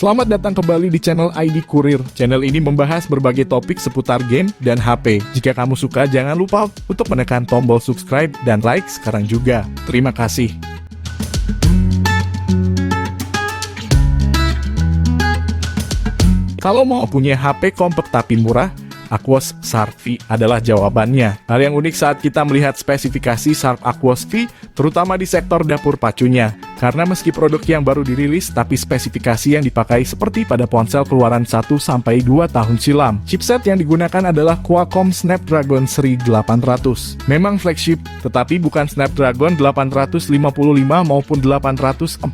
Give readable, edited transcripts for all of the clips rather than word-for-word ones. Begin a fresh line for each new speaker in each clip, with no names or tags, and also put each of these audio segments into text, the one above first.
Selamat datang kembali di channel ID Kurir. Channel ini membahas berbagai topik seputar game dan HP. Jika kamu suka, jangan lupa untuk menekan tombol subscribe dan like sekarang juga. Terima kasih. Kalau mau punya HP compact tapi murah, Aquos Shark V adalah jawabannya. Hal yang unik saat kita melihat spesifikasi Shark Aquos V, terutama di sektor dapur pacunya. Karena meski produk yang baru dirilis, tapi spesifikasi yang dipakai seperti pada ponsel keluaran 1-2 tahun silam. Chipset yang digunakan adalah Qualcomm Snapdragon seri 800. Memang flagship, tetapi bukan Snapdragon 855 maupun 845,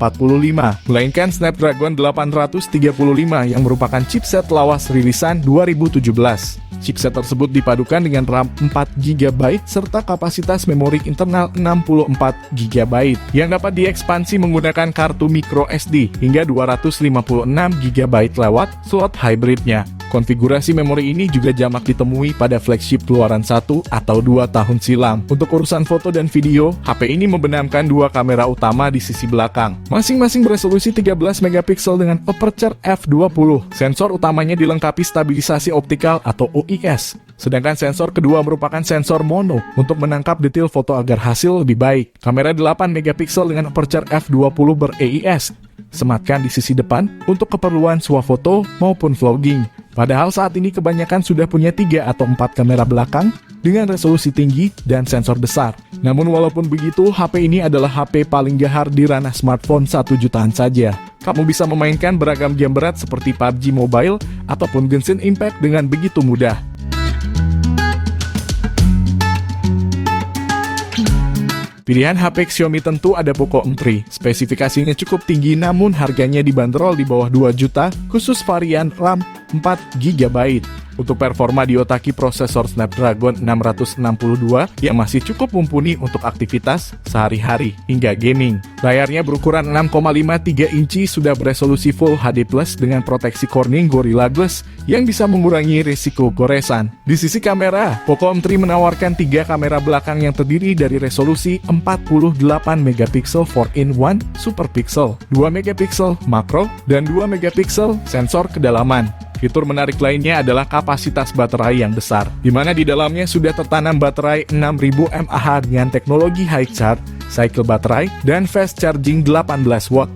melainkan Snapdragon 835 yang merupakan chipset lawas rilisan 2017. Chipset tersebut dipadukan dengan RAM 4GB serta kapasitas memori internal 64GB yang dapat diekspansi menggunakan kartu micro SD hingga 256GB lewat slot hybridnya. Konfigurasi memori ini juga jamak ditemui pada flagship keluaran 1 atau 2 tahun silam. Untuk urusan foto dan video, HP ini membenamkan dua kamera utama di sisi belakang. Masing-masing beresolusi 13 megapiksel dengan aperture f20. Sensor utamanya dilengkapi stabilisasi optikal atau OIS. Sedangkan sensor kedua merupakan sensor mono untuk menangkap detail foto agar hasil lebih baik. Kamera 8 megapiksel dengan aperture f20 ber-EIS sematkan di sisi depan untuk keperluan swafoto maupun vlogging. Padahal saat ini kebanyakan sudah punya 3 atau 4 kamera belakang dengan resolusi tinggi dan sensor besar. Namun walaupun begitu, HP ini adalah HP paling gahar di ranah smartphone 1 jutaan saja. Kamu bisa memainkan beragam game berat seperti PUBG Mobile ataupun Genshin Impact dengan begitu mudah. Pilihan HP Xiaomi tentu ada Poco M3. Spesifikasinya cukup tinggi namun harganya dibanderol di bawah 2 juta khusus varian RAM 4GB. Untuk performa diotaki prosesor Snapdragon 662 yang masih cukup mumpuni untuk aktivitas sehari-hari hingga gaming. Layarnya berukuran 6,53 inci sudah beresolusi Full HD Plus dengan proteksi Corning Gorilla Glass yang bisa mengurangi risiko goresan. Di sisi kamera, Poco M3 menawarkan 3 kamera belakang yang terdiri dari resolusi 48 megapiksel 4-in-1 Super Pixel, 2 megapiksel makro, dan 2 megapiksel sensor kedalaman. Fitur menarik lainnya adalah kapasitas baterai yang besar, di mana di dalamnya sudah tertanam baterai 6000 mAh dengan teknologi high charge, cycle baterai, dan fast charging 18 watt.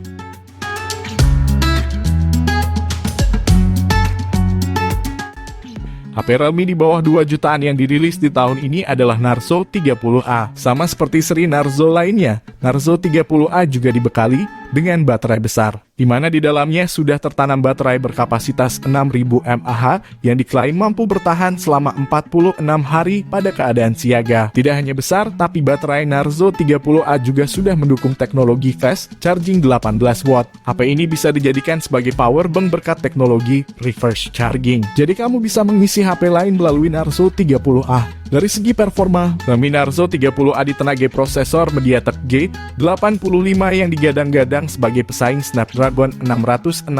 HP Realme di bawah 2 jutaan yang dirilis di tahun ini adalah Narzo 30A. Sama seperti seri Narzo lainnya, Narzo 30A juga dibekali dengan baterai besar, di mana di dalamnya sudah tertanam baterai berkapasitas 6000 mAh yang diklaim mampu bertahan selama 46 hari pada keadaan siaga. Tidak hanya besar, tapi baterai Narzo 30A juga sudah mendukung teknologi fast charging 18 watt. HP ini bisa dijadikan sebagai power bank berkat teknologi reverse charging. Jadi kamu bisa mengisi HP lain melalui Narzo 30A. Dari segi performa, Realme Narzo 30A ditenagai prosesor MediaTek G85 yang digadang-gadang sebagai pesaing Snapdragon 665.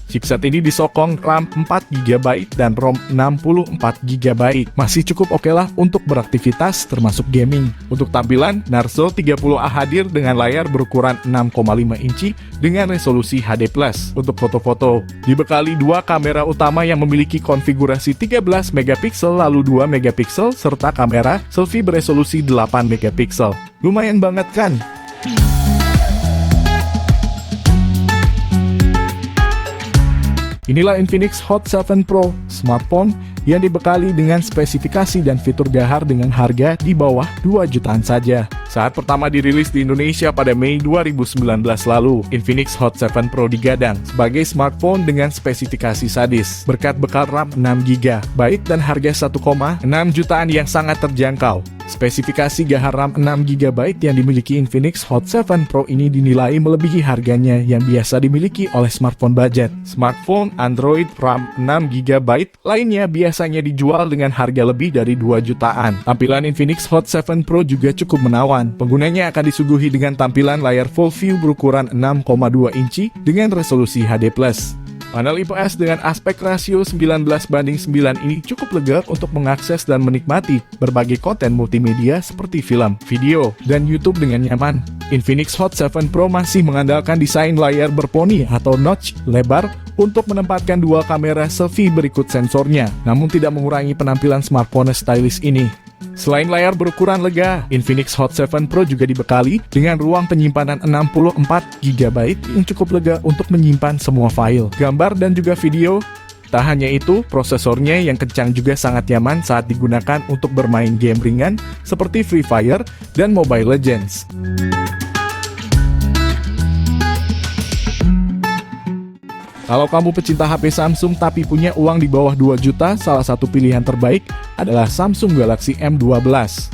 Chipset ini disokong RAM 4GB dan ROM 64GB. Masih cukup oke lah untuk beraktivitas termasuk gaming. Untuk tampilan, Narzo 30A hadir dengan layar berukuran 6,5 inci dengan resolusi HD+. Untuk foto-foto, dibekali 2 kamera utama yang memiliki konfigurasi 13 megapiksel lalu 2 megapiksel serta kamera selfie beresolusi 8 megapiksel. Lumayan banget kan? Inilah Infinix Hot 7 Pro, smartphone yang dibekali dengan spesifikasi dan fitur gahar dengan harga di bawah 2 jutaan saja. Saat pertama dirilis di Indonesia pada Mei 2019 lalu, Infinix Hot 7 Pro digadang sebagai smartphone dengan spesifikasi sadis, berkat bekal RAM 6GB dan harga 1,6 jutaan yang sangat terjangkau. Spesifikasi gahar RAM 6GB yang dimiliki Infinix Hot 7 Pro ini dinilai melebihi harganya yang biasa dimiliki oleh smartphone budget. Smartphone Android RAM 6GB lainnya biasanya dijual dengan harga lebih dari 2 jutaan. Tampilan Infinix Hot 7 Pro juga cukup menawan. Penggunanya akan disuguhi dengan tampilan layar full view berukuran 6,2 inci dengan resolusi HD+. Panel IPS dengan aspek rasio 19:9 ini cukup lega untuk mengakses dan menikmati berbagai konten multimedia seperti film, video, dan YouTube dengan nyaman. Infinix Hot 7 Pro masih mengandalkan desain layar berponi atau notch lebar untuk menempatkan dua kamera selfie berikut sensornya, namun tidak mengurangi penampilan smartphone stylish ini. Selain layar berukuran lega, Infinix Hot 7 Pro juga dibekali dengan ruang penyimpanan 64 GB yang cukup lega untuk menyimpan semua file, gambar, dan juga video. Tak hanya itu, prosesornya yang kencang juga sangat nyaman saat digunakan untuk bermain game ringan seperti Free Fire dan Mobile Legends. Kalau kamu pecinta HP Samsung tapi punya uang di bawah 2 juta, salah satu pilihan terbaik adalah Samsung Galaxy M12.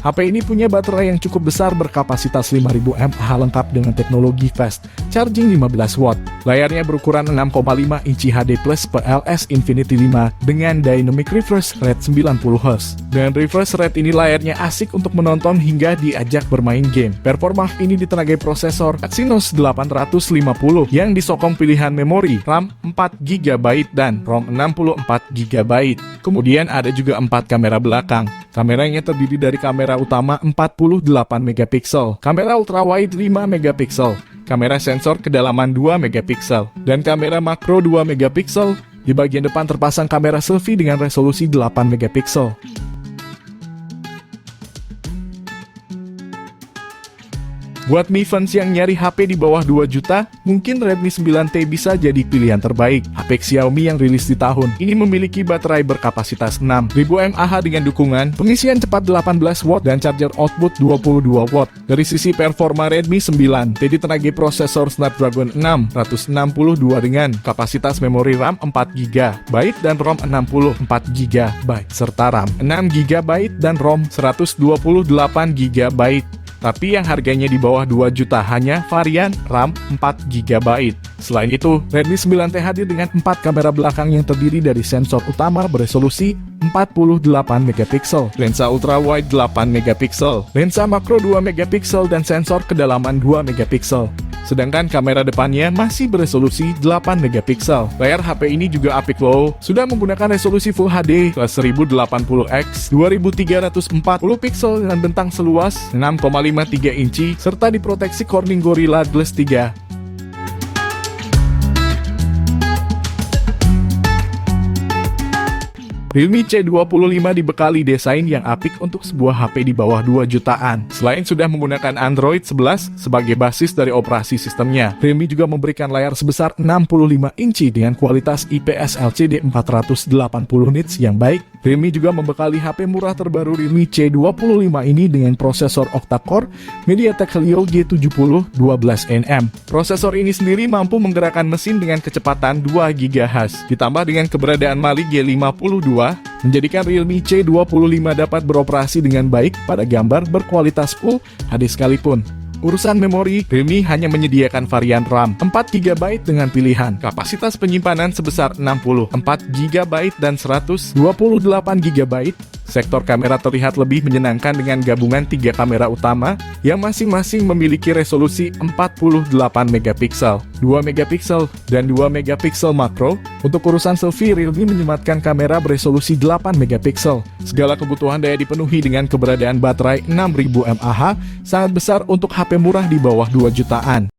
HP ini punya baterai yang cukup besar berkapasitas 5000 mAh lengkap dengan teknologi fast charging 15 watt. Layarnya berukuran 6,5 inci HD Plus PLS Infinity 5 dengan dynamic refresh rate 90Hz. Dengan refresh rate ini layarnya asik untuk menonton hingga diajak bermain game. Performa ini ditenagai prosesor Exynos 850 yang disokong pilihan memori RAM 4 GB dan ROM 64 GB. Kemudian ada juga 4 kamera belakang. Kameranya terdiri dari kamera utama 48 megapiksel, kamera ultrawide 5 megapiksel, kamera sensor kedalaman 2 megapiksel, dan kamera makro 2 megapiksel. Di bagian depan terpasang kamera selfie dengan resolusi 8 megapiksel. Buat Mi fans yang nyari HP di bawah 2 juta, mungkin Redmi 9T bisa jadi pilihan terbaik. HP Xiaomi yang rilis di tahun ini memiliki baterai berkapasitas 6000 mAh dengan dukungan pengisian cepat 18 watt dan charger output 22 watt. Dari sisi performa, Redmi 9T ditenagai prosesor Snapdragon 662 dengan kapasitas memori RAM 4 GB dan ROM 64 GB serta RAM 6 GB dan ROM 128 GB. Tapi yang harganya di bawah 2 juta hanya varian RAM 4 GB. Selain itu, Redmi 9T hadir dengan 4 kamera belakang yang terdiri dari sensor utama beresolusi 48 megapiksel, lensa ultrawide 8 megapiksel, lensa makro 2 megapiksel, dan sensor kedalaman 2 megapiksel. Sedangkan kamera depannya masih beresolusi 8 megapiksel. Layar HP ini juga apik loh, sudah menggunakan resolusi Full HD plus 1080x 2340 piksel dengan bentang seluas 6,53 inci serta diproteksi Corning Gorilla Glass 3. Realme C25 dibekali desain yang apik untuk sebuah HP di bawah 2 jutaan. Selain sudah menggunakan Android 11 sebagai basis dari operasi sistemnya, Realme juga memberikan layar sebesar 65 inci dengan kualitas IPS LCD 480 nits yang baik. Realme juga membekali HP murah terbaru Realme C25 ini dengan prosesor octa-core MediaTek Helio G70 12nm. Prosesor ini sendiri mampu menggerakkan mesin dengan kecepatan 2 GHz. Ditambah dengan keberadaan Mali G52, menjadikan Realme C25 dapat beroperasi dengan baik pada gambar berkualitas Full HD sekalipun. Urusan memori, Realme hanya menyediakan varian RAM 4 GB dengan pilihan kapasitas penyimpanan sebesar 64 GB dan 128 GB. Sektor kamera terlihat lebih menyenangkan dengan gabungan 3 kamera utama yang masing-masing memiliki resolusi 48 megapiksel, 2 megapiksel, dan 2 megapiksel makro. Untuk urusan selfie, Realme menyematkan kamera beresolusi 8 megapiksel. Segala kebutuhan daya dipenuhi dengan keberadaan baterai 6000 mAh, sangat besar untuk HP murah di bawah 2 jutaan.